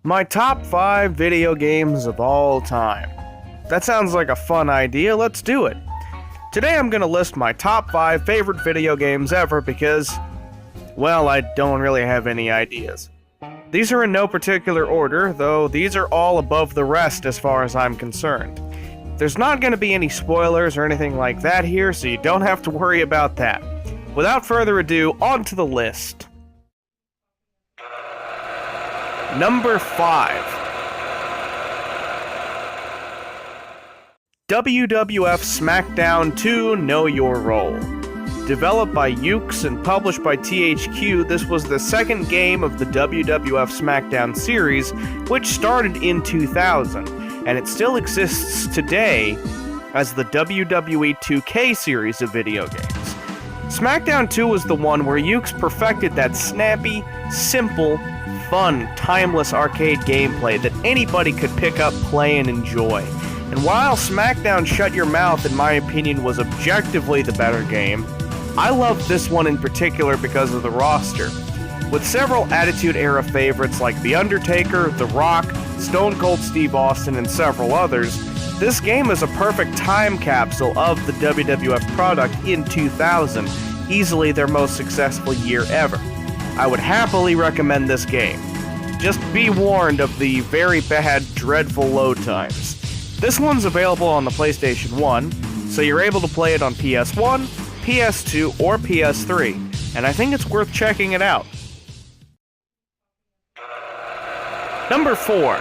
My top 5 video games of all time. That sounds like a fun idea, let's do it. Today I'm gonna list my top 5 favorite video games ever because, well, I don't really have any ideas. These are in no particular order, though these are all above the rest as far as I'm concerned. There's not gonna be any spoilers or anything like that here, so you don't have to worry about that. Without further ado, on to the list. Number 5. WWF SmackDown 2 Know Your Role. Developed by Yuke's and published by THQ, this was the second game of the WWF SmackDown series, which started in 2000, and it still exists today as the WWE 2K series of video games. SmackDown 2 was the one where Yuke's perfected that snappy, simple, fun, timeless arcade gameplay that anybody could pick up, play, and enjoy. And while SmackDown Shut Your Mouth, in my opinion, was objectively the better game, I loved this one in particular because of the roster. With several Attitude Era favorites like The Undertaker, The Rock, Stone Cold Steve Austin, and several others, this game is a perfect time capsule of the WWF product in 2000, easily their most successful year ever. I would happily recommend this game. Just be warned of the very bad, dreadful load times. This one's available on the PlayStation 1, so you're able to play it on PS1, PS2, or PS3, and I think it's worth checking it out. Number 4.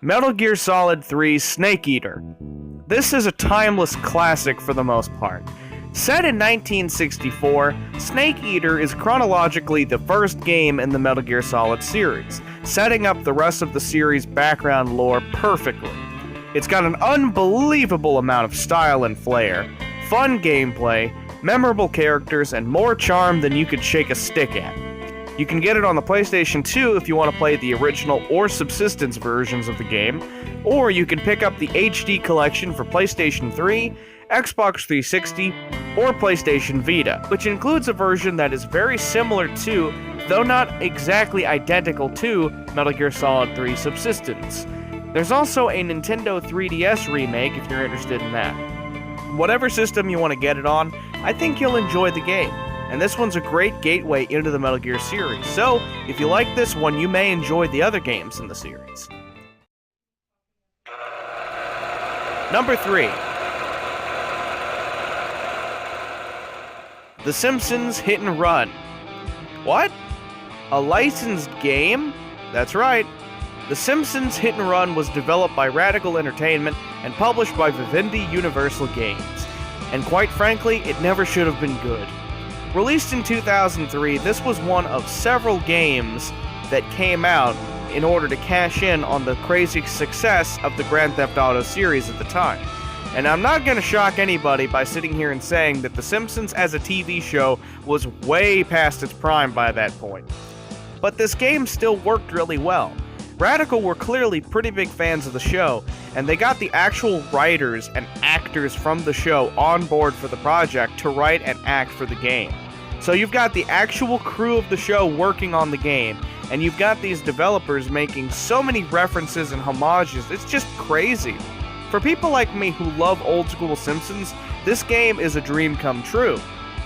Metal Gear Solid 3 Snake Eater. This is a timeless classic for the most part. Set in 1964, Snake Eater is chronologically the first game in the Metal Gear Solid series, setting up the rest of the series' background lore perfectly. It's got an unbelievable amount of style and flair, fun gameplay, memorable characters, and more charm than you could shake a stick at. You can get it on the PlayStation 2 if you want to play the original or subsistence versions of the game, or you can pick up the HD collection for PlayStation 3, Xbox 360, or PlayStation Vita, which includes a version that is very similar to, though not exactly identical to, Metal Gear Solid 3 Subsistence. There's also a Nintendo 3DS remake if you're interested in that. Whatever system you want to get it on, I think you'll enjoy the game, and this one's a great gateway into the Metal Gear series, so if you like this one, you may enjoy the other games in the series. Number 3. The Simpsons Hit and Run. What? A licensed game? That's right. The Simpsons Hit and Run was developed by Radical Entertainment and published by Vivendi Universal Games. And quite frankly, it never should have been good. Released in 2003, this was one of several games that came out in order to cash in on the crazy success of the Grand Theft Auto series at the time. And I'm not going to shock anybody by sitting here and saying that The Simpsons as a TV show was way past its prime by that point. But this game still worked really well. Radical were clearly pretty big fans of the show, and they got the actual writers and actors from the show on board for the project to write and act for the game. So you've got the actual crew of the show working on the game, and you've got these developers making so many references and homages, it's just crazy. For people like me who love old school Simpsons, this game is a dream come true.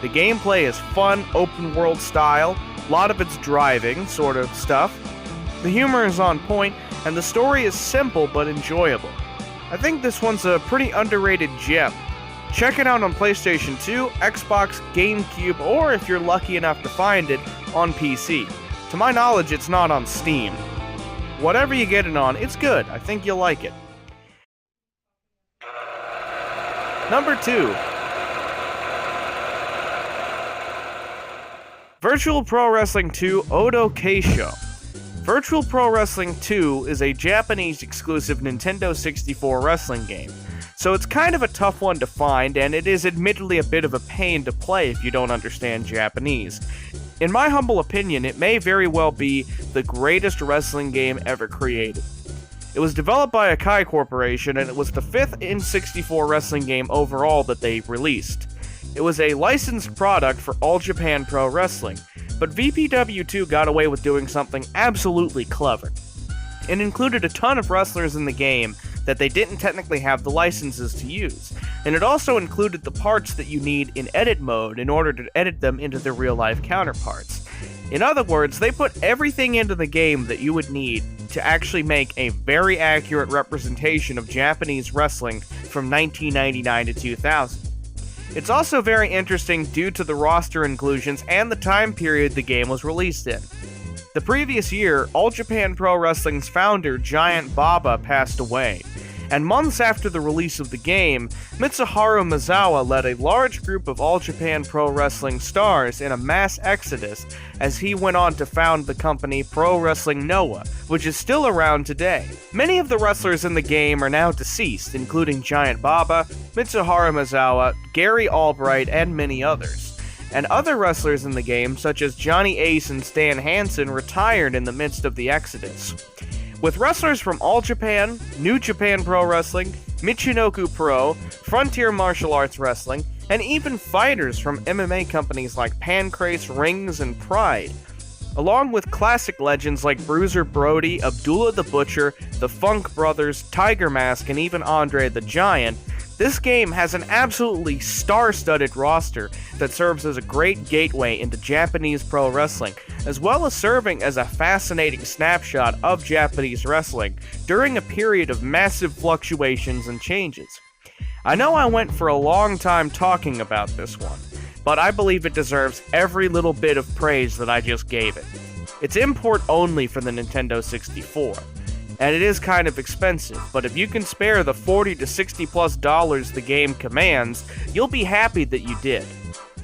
The gameplay is fun, open world style, a lot of it's driving sort of stuff. The humor is on point, and the story is simple but enjoyable. I think this one's a pretty underrated gem. Check it out on PlayStation 2, Xbox, GameCube, or if you're lucky enough to find it, on PC. To my knowledge, it's not on Steam. Whatever you get it on, it's good. I think you'll like it. Number 2. Virtual Pro Wrestling 2 Odo Keisho. Virtual Pro Wrestling 2 is a Japanese exclusive Nintendo 64 wrestling game, so it's kind of a tough one to find, and it is admittedly a bit of a pain to play if you don't understand Japanese. In my humble opinion, it may very well be the greatest wrestling game ever created. It was developed by Akai Corporation, and it was the 5th N64 wrestling game overall that they released. It was a licensed product for All Japan Pro Wrestling, But VPW2 got away with doing something absolutely clever. It included a ton of wrestlers in the game that they didn't technically have the licenses to use, and it also included the parts that you need in edit mode in order to edit them into their real-life counterparts. In other words, they put everything into the game that you would need to actually make a very accurate representation of Japanese wrestling from 1999 to 2000. It's also very interesting due to the roster inclusions and the time period the game was released in. The previous year, All Japan Pro Wrestling's founder, Giant Baba, passed away, and months after the release of the game, Mitsuharu Misawa led a large group of All Japan Pro Wrestling stars in a mass exodus as he went on to found the company Pro Wrestling Noah, which is still around today. Many of the wrestlers in the game are now deceased, including Giant Baba, Mitsuharu Misawa, Gary Albright, and many others. And other wrestlers in the game, such as Johnny Ace and Stan Hansen, retired in the midst of the exodus. With wrestlers from All Japan, New Japan Pro Wrestling, Michinoku Pro, Frontier Martial Arts Wrestling, and even fighters from MMA companies like Pancrase, Rings, and Pride. Along with classic legends like Bruiser Brody, Abdullah the Butcher, the Funk Brothers, Tiger Mask, and even Andre the Giant, this game has an absolutely star-studded roster that serves as a great gateway into Japanese pro wrestling, as well as serving as a fascinating snapshot of Japanese wrestling during a period of massive fluctuations and changes. I know I went for a long time talking about this one, but I believe it deserves every little bit of praise that I just gave it. It's import only for the Nintendo 64. And it is kind of expensive, but if you can spare the $40 to $60+ the game commands, you'll be happy that you did.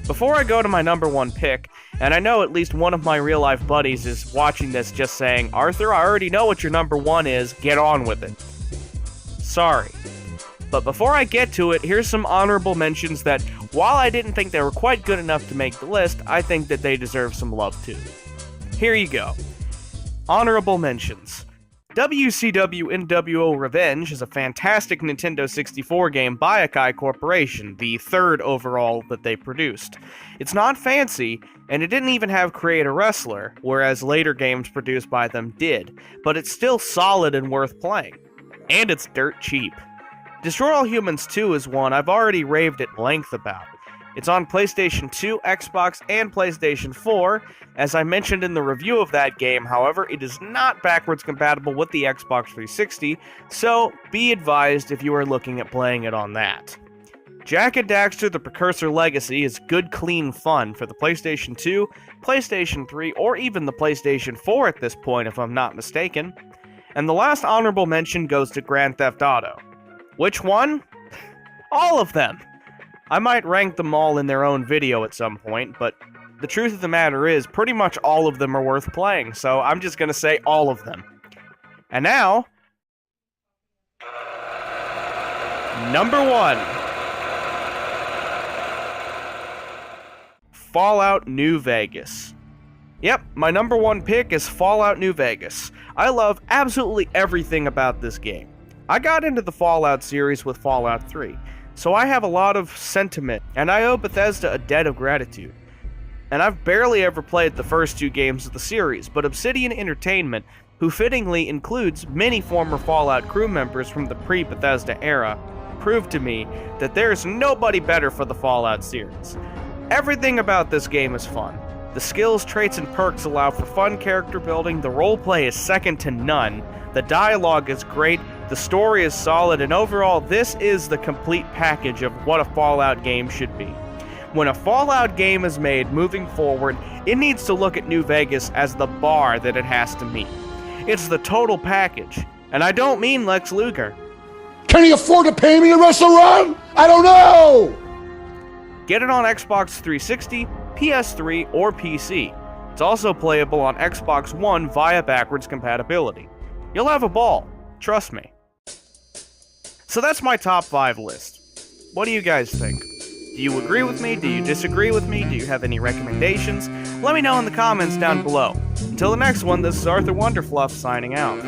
Before I go to my number one pick, and I know at least one of my real-life buddies is watching this just saying, "Arthur, I already know what your number one is, get on with it." Sorry. But before I get to it, here's some honorable mentions that, while I didn't think they were quite good enough to make the list, I think that they deserve some love too. Here you go. Honorable mentions. WCW NWO Revenge is a fantastic Nintendo 64 game by Akai Corporation, the third overall that they produced. It's not fancy, and it didn't even have Create a Wrestler, whereas later games produced by them did, but it's still solid and worth playing. And it's dirt cheap. Destroy All Humans 2 is one I've already raved at length about. It's on PlayStation 2, Xbox, and PlayStation 4. As I mentioned in the review of that game, however, it is not backwards compatible with the Xbox 360, so be advised if you are looking at playing it on that. Jak and Daxter The Precursor Legacy is good, clean fun for the PlayStation 2, PlayStation 3, or even the PlayStation 4 at this point, if I'm not mistaken. And the last honorable mention goes to Grand Theft Auto. Which one? All of them! I might rank them all in their own video at some point, but the truth of the matter is, pretty much all of them are worth playing, so I'm just gonna say all of them. And now, number one. Fallout New Vegas. Yep, my number one pick is Fallout New Vegas. I love absolutely everything about this game. I got into the Fallout series with Fallout 3. So I have a lot of sentiment, and I owe Bethesda a debt of gratitude. And I've barely ever played the first two games of the series, but Obsidian Entertainment, who fittingly includes many former Fallout crew members from the pre-Bethesda era, proved to me that there's nobody better for the Fallout series. Everything about this game is fun. The skills, traits, and perks allow for fun character building, the roleplay is second to none, the dialogue is great, the story is solid, and overall, this is the complete package of what a Fallout game should be. When a Fallout game is made moving forward, it needs to look at New Vegas as the bar that it has to meet. It's the total package, and I don't mean Lex Luger. Can he afford to pay me to wrestle run? I don't know! Get it on Xbox 360, PS3, or PC. It's also playable on Xbox One via backwards compatibility. You'll have a ball, trust me. So that's my top 5 list. What do you guys think? Do you agree with me? Do you disagree with me? Do you have any recommendations? Let me know in the comments down below. Until the next one, this is Arthur Wonderfluff signing out.